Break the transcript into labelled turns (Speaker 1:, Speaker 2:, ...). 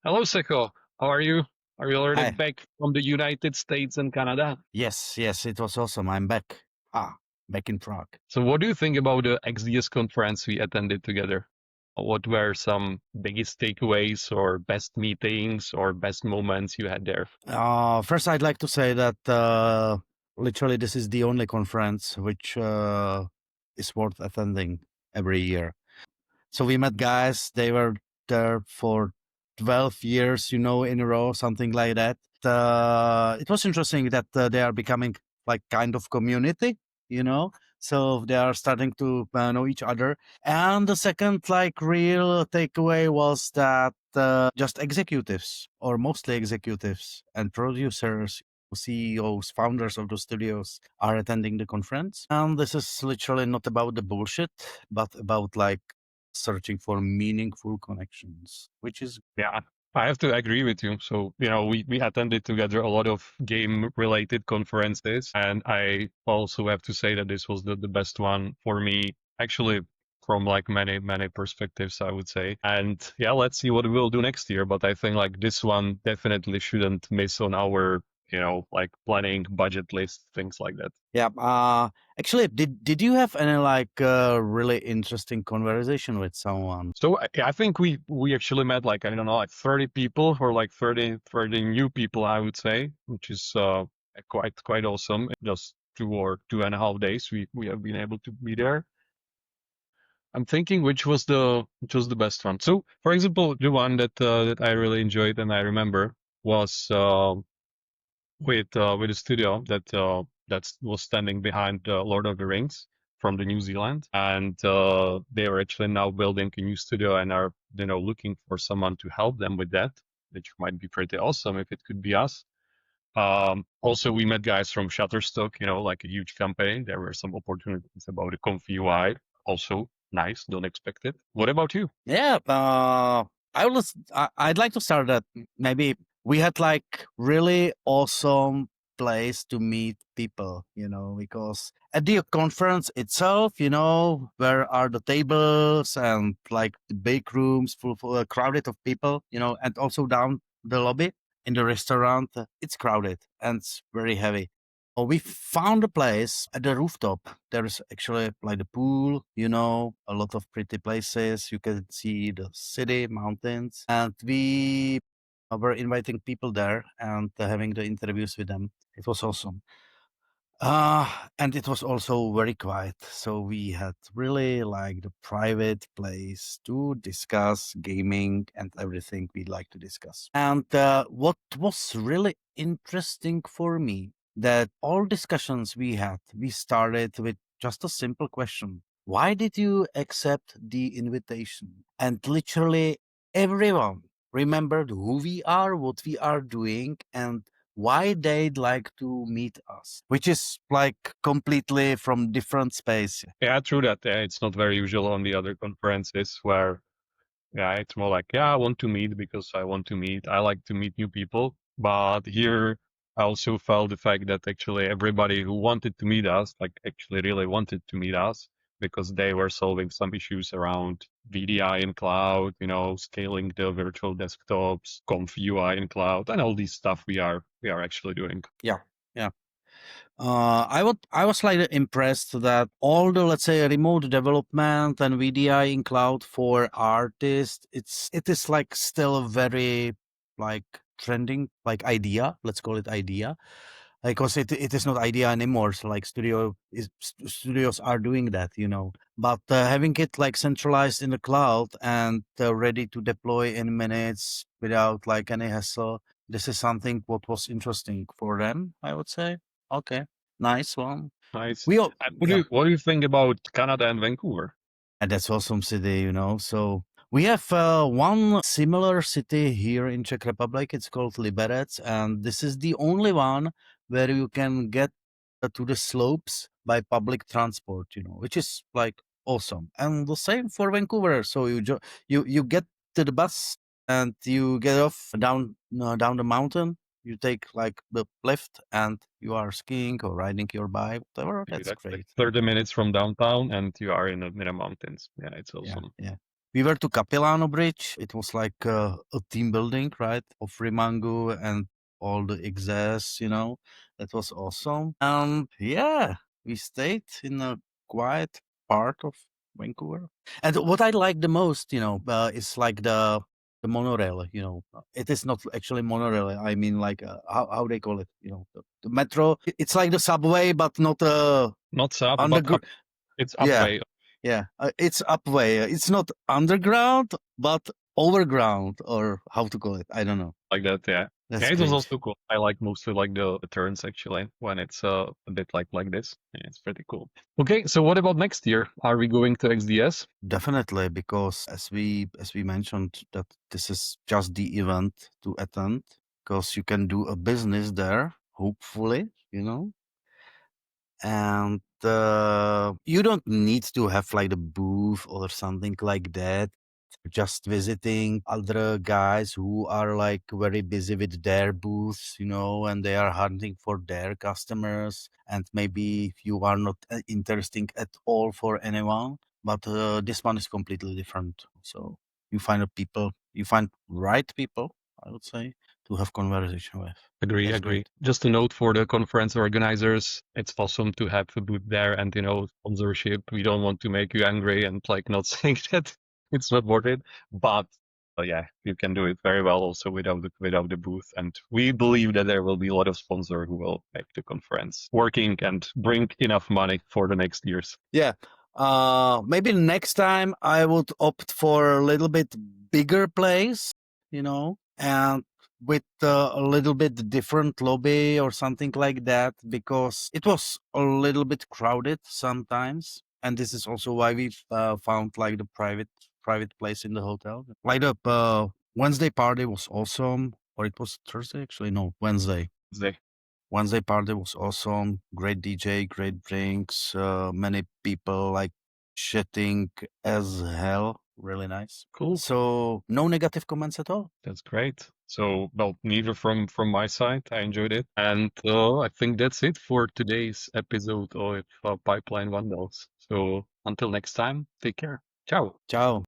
Speaker 1: Hello, Seko. How are you? Are you already
Speaker 2: Hi.
Speaker 1: back from the United States and Canada?
Speaker 2: Yes, it was awesome. I'm back. Back in Prague.
Speaker 1: So, what do you think about the XDS conference we attended together? What were some biggest takeaways or best meetings or best moments you had there?
Speaker 2: First, I'd like to say that literally this is the only conference which is worth attending every year. So we met guys, they were there for 12 years, in a row, something like that. It was interesting that they are becoming like kind of community, you know. So they are starting to know each other. And the second, like, real takeaway was that just executives, or mostly executives and producers, CEOs, founders of the studios are attending the conference. And this is literally not about the bullshit, but about like searching for meaningful connections, which is
Speaker 1: Yeah, I have to agree with you. So, we attended together a lot of game related conferences, and I also have to say that this was the best one for me, actually, from like many perspectives, I would say. And yeah, let's see what we'll do next year. But I think like this one definitely shouldn't miss on our, like planning budget list, things like that.
Speaker 2: yeah. Actually, did you have any like really interesting conversation with someone?
Speaker 1: So I think we actually met like, I don't know, like 30 people or like 30 new people, I would say, which is quite awesome. Just 2.5 days we have been able to be there. I'm thinking which was the best one. So for example, the one that I really enjoyed and I remember was with a studio that was standing behind Lord of the Rings from the New Zealand, and they are actually now building a new studio and are looking for someone to help them with that, which might be pretty awesome if it could be us. Also, we met guys from Shutterstock, like a huge company. There were some opportunities about the ComfyUI. Also nice, don't expect it. What about you?
Speaker 2: Yeah, I'd like to start that. Maybe we had like really awesome place to meet people, because at the conference itself, where are the tables and like the big rooms full crowded of people, and also down the lobby in the restaurant, it's crowded and it's very heavy. Oh, we found a place at the rooftop. There is actually like the pool, a lot of pretty places. You can see the city, mountains, and we were inviting people there and having the interviews with them. It was awesome. And it was also very quiet. So we had really like the private place to discuss gaming and everything we'd like to discuss. And what was really interesting for me, that all discussions we had, we started with just a simple question. Why did you accept the invitation? And literally everyone remembered who we are, what we are doing, and why they'd like to meet us, which is like completely from different space.
Speaker 1: Yeah, true that. It's not very usual on the other conferences where yeah, it's more like, yeah, I want to meet because I want to meet. I like to meet new people. But here, I also felt the fact that actually everybody who wanted to meet us, like actually really wanted to meet us because they were solving some issues around VDI in cloud, scaling the virtual desktops, ComfyUI in cloud, and all this stuff we are actually doing.
Speaker 2: Yeah, yeah. I was like impressed that all the, let's say, remote development and VDI in cloud for artists, it is like still very like trending, like idea. Let's call it idea, because it is not idea anymore. So like studios are doing that, But having it like centralized in the cloud and ready to deploy in minutes without like any hassle, this is something what was interesting for them, I would say. Okay, nice one.
Speaker 1: Nice.
Speaker 2: We all,
Speaker 1: And what do
Speaker 2: yeah,
Speaker 1: you what do you think about Canada and Vancouver?
Speaker 2: and that's awesome city, So we have one similar city here in Czech Republic. It's called Liberec, and this is the only one where you can get to the slopes by public transport, which is like awesome. And the same for Vancouver. So you get to the bus and you get off down the mountain. You take like the lift and you are skiing or riding your bike, whatever.
Speaker 1: Maybe
Speaker 2: That's
Speaker 1: that's like
Speaker 2: great.
Speaker 1: 30 minutes from downtown and you are in the mountains. Yeah, it's
Speaker 2: Yeah,
Speaker 1: awesome.
Speaker 2: yeah. We were to Capilano Bridge. It was like a team building, right, of Rimangu and all the XDS, That was awesome. And yeah, we stayed in a quiet part of Vancouver. And what I like the most, is like the monorail, It is not actually monorail. I mean, like, how they call it, the metro. It's like the subway, but not
Speaker 1: Not sub, but
Speaker 2: underground.
Speaker 1: it's
Speaker 2: Yeah,
Speaker 1: upway
Speaker 2: yeah, it's upway. It's not underground, but overground, or how to call it. I don't know.
Speaker 1: like that. Yeah.
Speaker 2: That's
Speaker 1: Yeah, it was
Speaker 2: great.
Speaker 1: also cool. I like mostly like the turns actually when it's a bit like this. Yeah, it's pretty cool. Okay, so what about next year? Are we going to XDS?
Speaker 2: Definitely, because as we mentioned, that this is just the event to attend, because you can do a business there, hopefully, and you don't need to have like the booth or something like that. Just visiting other guys who are like very busy with their booths, and they are hunting for their customers. And maybe you are not interesting at all for anyone, but this one is completely different. So you find right people, I would say, to have conversation with.
Speaker 1: Agree,
Speaker 2: That's
Speaker 1: agree.
Speaker 2: great.
Speaker 1: Just a note for the conference organizers, it's awesome to have a booth there and, sponsorship. We don't want to make you angry and like not saying that it's not worth it. But yeah, you can do it very well also without the booth. And we believe that there will be a lot of sponsors who will make the conference working and bring enough money for the next years.
Speaker 2: Yeah. Maybe next time I would opt for a little bit bigger place, and with a little bit different lobby or something like that, because it was a little bit crowded sometimes. And this is also why we found like the private place in the hotel. Like the Wednesday party was awesome, or it was Thursday actually. No, Wednesday.
Speaker 1: They
Speaker 2: Wednesday party was awesome. Great DJ, great drinks, many people like chatting as hell. Really nice.
Speaker 1: cool.
Speaker 2: So no negative comments at all.
Speaker 1: That's great. So, well, neither from my side. I enjoyed it, and I think that's it for today's episode of Pipeline Vandals. So, until next time, take care. Ciao.
Speaker 2: Ciao.